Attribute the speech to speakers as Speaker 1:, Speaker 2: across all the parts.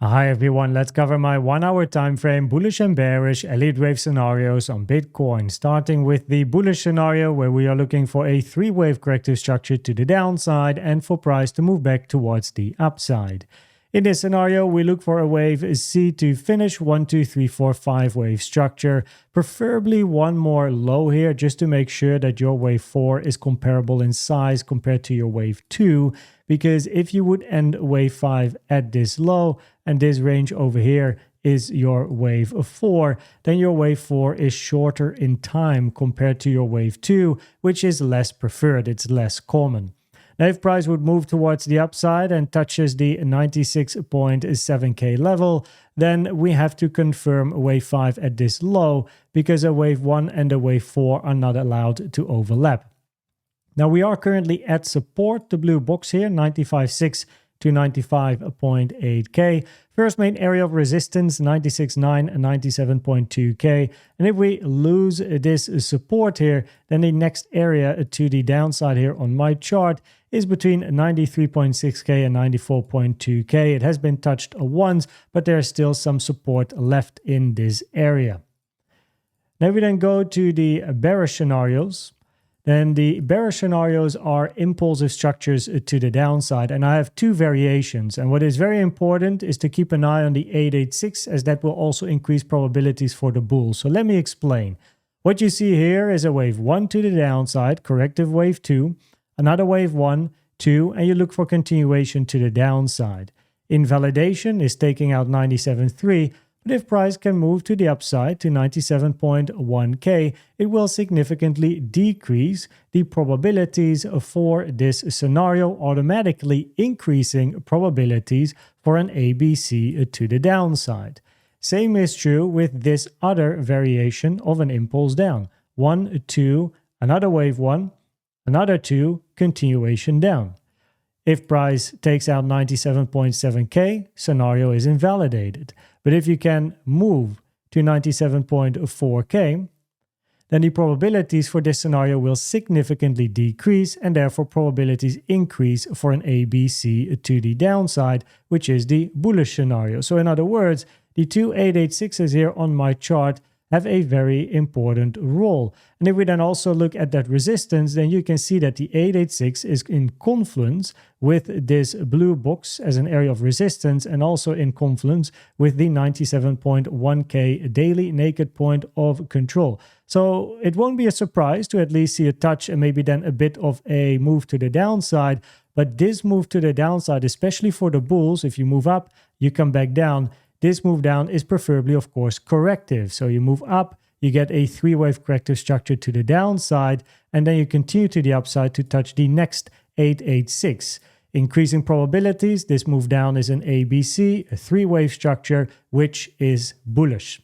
Speaker 1: Hi everyone, let's cover my 1 hour time frame bullish and bearish Elliott wave scenarios on Bitcoin, starting with the bullish scenario where we are looking for a 3-wave corrective structure to the downside and for price to move back towards the upside. In this scenario, we look for a wave C to finish 1, 2, 3, 4, 5 wave structure, preferably one more low here just to make sure that your wave 4 is comparable in size compared to your wave 2, because if you would end wave 5 at this low and this range over here is your wave 4, then your wave 4 is shorter in time compared to your wave 2, which is less preferred, it's less common. Now, if price would move towards the upside and touches the 96.7k level, then we have to confirm wave 5 at this low because a wave 1 and a wave 4 are not allowed to overlap. Now, we are currently at support, the blue box here, 95.6 to 95.8k. First main area of resistance, 96.9 and 97.2k. And if we lose this support here, then the next area to the downside here on my chart is between 93.6k and 94.2k. It has been touched once, but there's still some support left in this area. Now we then go to the bearish scenarios. Then the bearish scenarios are impulsive structures to the downside, and I have two variations. And what is very important is to keep an eye on the 886, as that will also increase probabilities for the bull. So let me explain. What you see here is a wave 1 to the downside, corrective wave 2, another wave 1, 2, and you look for continuation to the downside. Invalidation is taking out 97.3, but if price can move to the upside to 97.1k, it will significantly decrease the probabilities for this scenario, automatically increasing probabilities for an ABC to the downside. Same is true with this other variation of an impulse down. 1, 2, another wave 1, another 2, continuation down. If price takes out 97.7k, scenario is invalidated. But if you can move to 97.4k, then the probabilities for this scenario will significantly decrease, and therefore probabilities increase for an ABC to the downside, which is the bullish scenario. So in other words, the two 886s here on my chart have a very important role. And if we then also look at that resistance, then you can see that the 886 is in confluence with this blue box as an area of resistance, and also in confluence with the 97.1k daily naked point of control. So it won't be a surprise to at least see a touch and maybe then a bit of a move to the downside. But this move to the downside, especially for the bulls, if you move up, you come back down. This move down is preferably, of course, corrective. So you move up, you get a 3-wave corrective structure to the downside, and then you continue to the upside to touch the next 886. Increasing probabilities, this move down is an ABC, a 3-wave structure, which is bullish.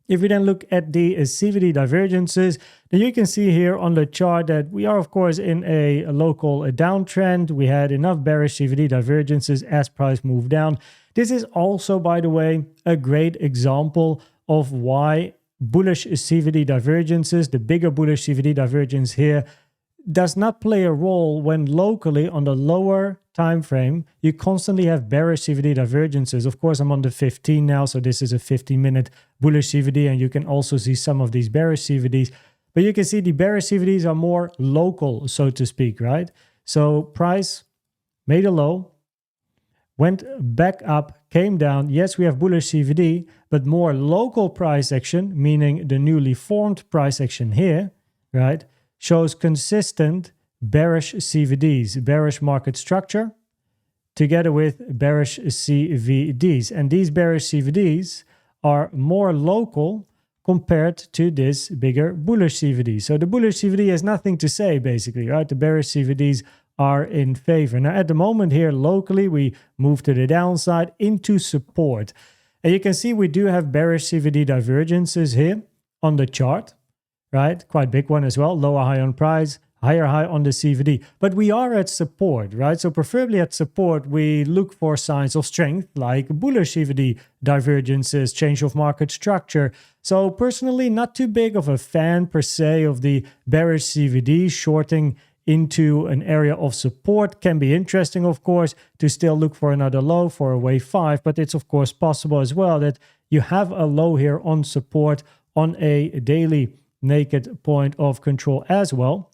Speaker 1: If we then look at the CVD divergences, then you can see here on the chart that we are, of course, in a local downtrend. We had enough bearish CVD divergences as price moved down. This is also, by the way, a great example of why bullish CVD divergences, the bigger bullish CVD divergence here, does not play a role when locally on the lower time frame you constantly have bearish CVD divergences. Of course, I'm on the 15 now, so this is a 15-minute bullish CVD, and you can also see some of these bearish CVDs. But you can see the bearish CVDs are more local, so to speak, right? So price made a low, went back up, came down. Yes, we have bullish CVD, but more local price action, meaning the newly formed price action here, right, shows consistent bearish CVDs, bearish market structure, together with bearish CVDs. And these bearish CVDs are more local compared to this bigger bullish CVD. So the bullish CVD has nothing to say, basically, right? The bearish CVDs are in favor. Now, at the moment here, locally, we move to the downside into support. And you can see we do have bearish CVD divergences here on the chart, right? Quite big one as well. Lower high on price, higher high on the CVD. But we are at support, right? So preferably at support, we look for signs of strength like bullish CVD divergences, change of market structure. So personally, not too big of a fan per se of the bearish CVD shorting into an area of support. Can be interesting, of course, to still look for another low for a wave 5, but it's of course possible as well that you have a low here on support on a daily naked point of control as well,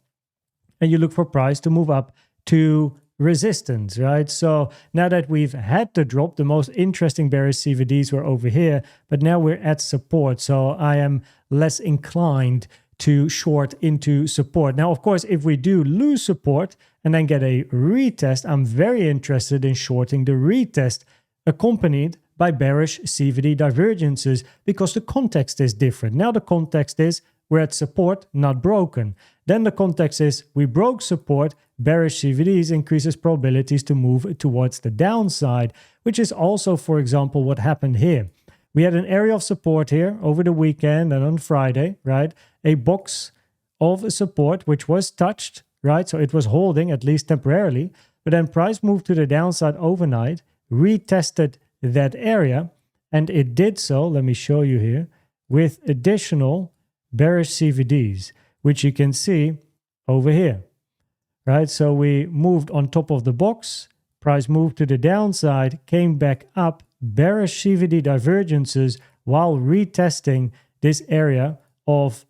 Speaker 1: and you look for price to move up to resistance, right? So now that we've had the drop, the most interesting bearish CVDs were over here, but now we're at support, so I am less inclined to short into support. Now, of course, if we do lose support and then get a retest, I'm very interested in shorting the retest accompanied by bearish CVD divergences because the context is different. Now the context is we're at support, not broken. Then the context is we broke support, bearish CVDs increases probabilities to move towards the downside, which is also, for example, what happened here. We had an area of support here over the weekend and on Friday, right? A box of support which was touched, right? So it was holding at least temporarily, but then price moved to the downside overnight, retested that area, and it did so, let me show you here, with additional bearish CVDs, which you can see over here, right? So we moved on top of the box, price moved to the downside, came back up, bearish CVD divergences while retesting this area of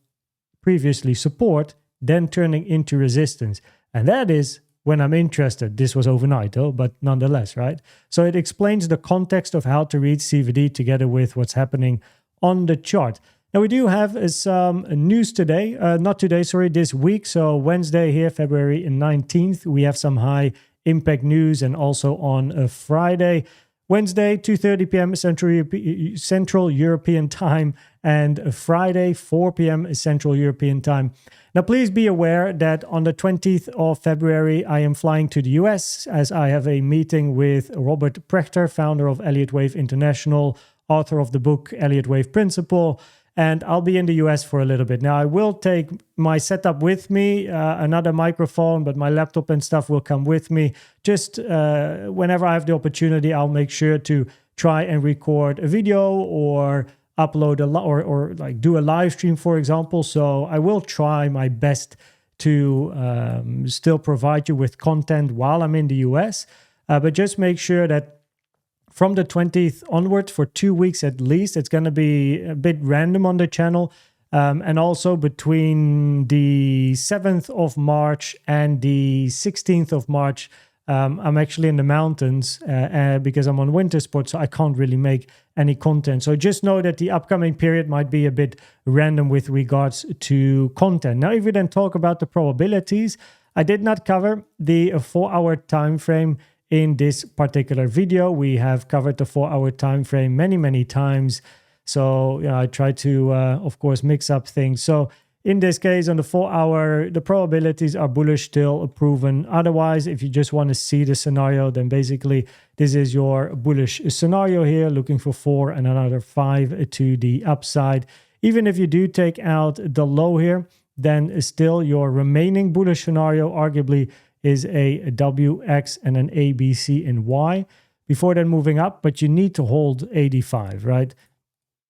Speaker 1: previously support, then turning into resistance. And that is when I'm interested. This was overnight though, but nonetheless, right? So it explains the context of how to read CVD together with what's happening on the chart. Now we do have some news today, this week. So Wednesday here, February 19th, we have some high impact news, and also on Friday, Wednesday, 2:30 p.m. Central European time, and Friday, 4 p.m. Central European time. Now, please be aware that on the 20th of February, I am flying to the US as I have a meeting with Robert Prechter, founder of Elliott Wave International, author of the book Elliott Wave Principle, and I'll be in the US for a little bit. Now, I will take my setup with me, another microphone, but my laptop and stuff will come with me. Just whenever I have the opportunity, I'll make sure to try and record a video or upload or like do a live stream, for example. So I will try my best to still provide you with content while I'm in the US. But just make sure that from the 20th onward, for 2 weeks at least, it's going to be a bit random on the channel. And also between the 7th of March and the 16th of March, I'm actually in the mountains because I'm on winter sports, so I can't really make any content. So just know that the upcoming period might be a bit random with regards to content. Now, if we then talk about the probabilities, I did not cover the 4-hour time frame in this particular video. We have covered the 4-hour time frame many times. So I try to, of course, mix up things. So in this case, on the 4-hour, the probabilities are bullish till proven otherwise. If you just want to see the scenario, then basically this is your bullish scenario here, looking for 4 and another 5 to the upside. Even if you do take out the low here, then still your remaining bullish scenario arguably is a WX and an ABC and Y before then moving up, but you need to hold 85, right?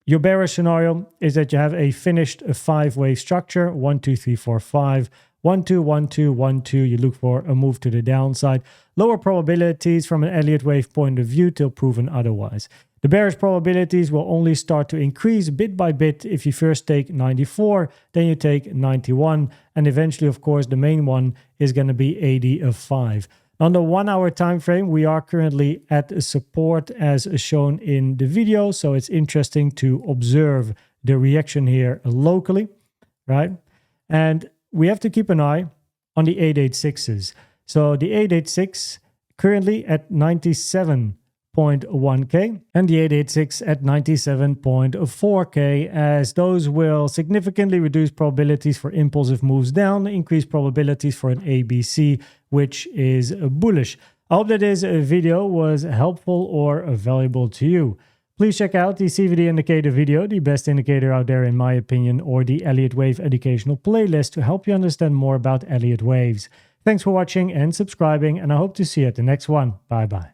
Speaker 1: Your bearish scenario is that you have a finished 5-wave structure, 1, 2, 3, 4, 5, 1, 2, 1, 2, 1, 2. You look for a move to the downside. Lower probabilities from an Elliott wave point of view till proven otherwise. The bearish probabilities will only start to increase bit by bit if you first take 94, then you take 91, and eventually, of course, the main one is going to be 85. On the 1-hour time frame, we are currently at support as shown in the video, so it's interesting to observe the reaction here locally, right? And we have to keep an eye on the 886s. So the 886 currently at 97.1K and the 886 at 97.4K, as those will significantly reduce probabilities for impulsive moves down, increase probabilities for an ABC, which is bullish. I hope that this video was helpful or valuable to you. Please check out the CVD indicator video, the best indicator out there in my opinion, or the Elliott Wave educational playlist to help you understand more about Elliott waves. Thanks for watching and subscribing, and I hope to see you at the next one. Bye bye.